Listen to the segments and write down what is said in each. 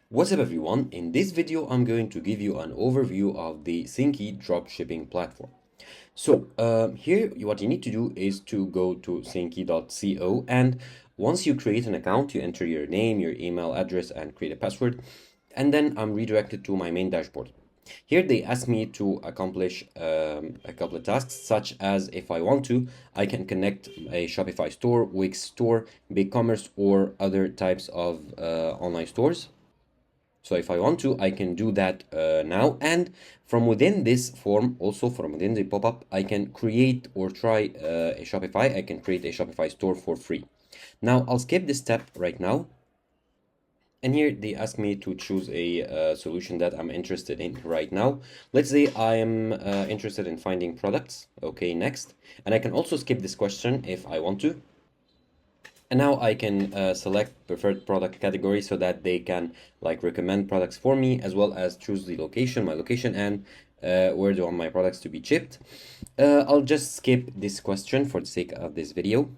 What's up everyone? In this video I'm going to give you an overview of the Syncee Dropshipping platform. So here what you need to do is to go to syncee.co, and once you create an account you enter your name, your email address and create a password, and then I'm redirected to my main dashboard. Here they ask me to accomplish a couple of tasks, such as if I want to, I can connect a Shopify store, Wix store, BigCommerce or other types of online stores. So if I want to, I can do that now. And from within this form, also from within the pop-up, I can create or try a Shopify. I can create a Shopify store for free. Now I'll skip this step right now. And here they ask me to choose a solution that I'm interested in right now. Let's say I am interested in finding products. Okay, next. And I can also skip this question if I want to. And now I can select preferred product category so that they can like recommend products for me, as well as choose the location, my location, and where do I want my products to be shipped. I'll just skip this question for the sake of this video.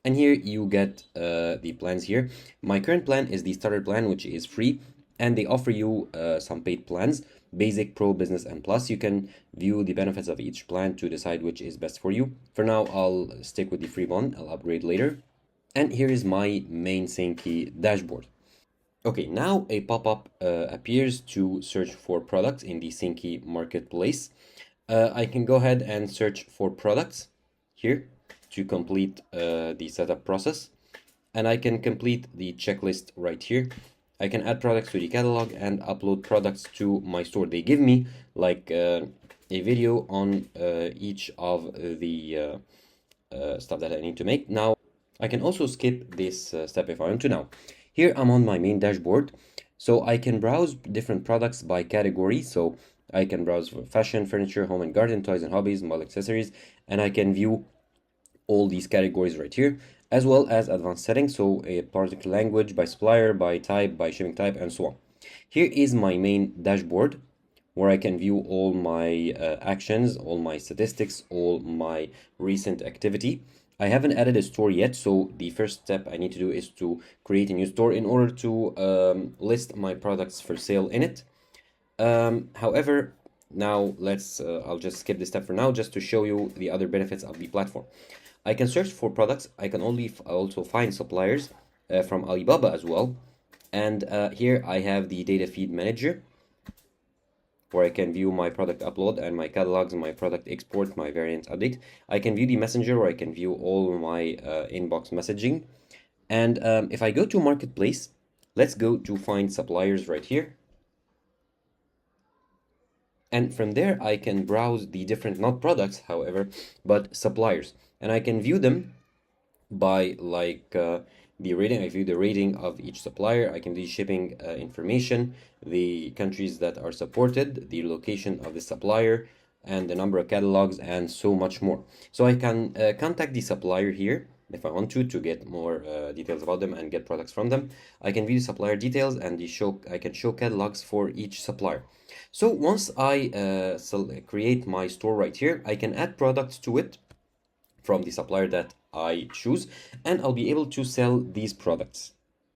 And here you get the plans here. My current plan is the starter plan, which is free, and they offer you some paid plans: basic, pro, business, and plus. You can view the benefits of each plan to decide which is best for you. For now, I'll stick with the free one. I'll upgrade later. And here is my main Syncee dashboard. Okay, now a pop-up appears to search for products in the Syncee marketplace. I can go ahead and search for products here to complete the setup process. And I can complete the checklist right here. I can add products to the catalog and upload products to my store. They give me like a video on each of the stuff that I need to make. Now, I can also skip this step if I want to now. Here I'm on my main dashboard, so I can browse different products by category. So I can browse for fashion, furniture, home and garden, toys and hobbies, mobile accessories, and I can view all these categories right here, as well as advanced settings, so a product language, by supplier, by type, by shipping type, and so on. Here is my main dashboard, where I can view all my actions, all my statistics, all my recent activity. I haven't added a store yet, so the first step I need to do is to create a new store in order to list my products for sale in it. However, now I'll just skip this step for now, just to show you the other benefits of the platform. I can search for products. I can also find suppliers from Alibaba as well. And here I have the data feed manager, where I can view my product upload and my catalogs, my product export, my variant update. I can view the messenger, where I can view all my inbox messaging. And if I go to marketplace, let's go to find suppliers right here. And from there, I can browse the different, not products, however, but suppliers. And I can view them by like the rating. I view the rating of each supplier. I can view shipping information, the countries that are supported, the location of the supplier, and the number of catalogs, and so much more. So I can contact the supplier here if I want to get more details about them and get products from them. I can view the supplier details, and I can show catalogs for each supplier. So once I create my store right here, I can add products to it from the supplier that I choose, and I'll be able to sell these products.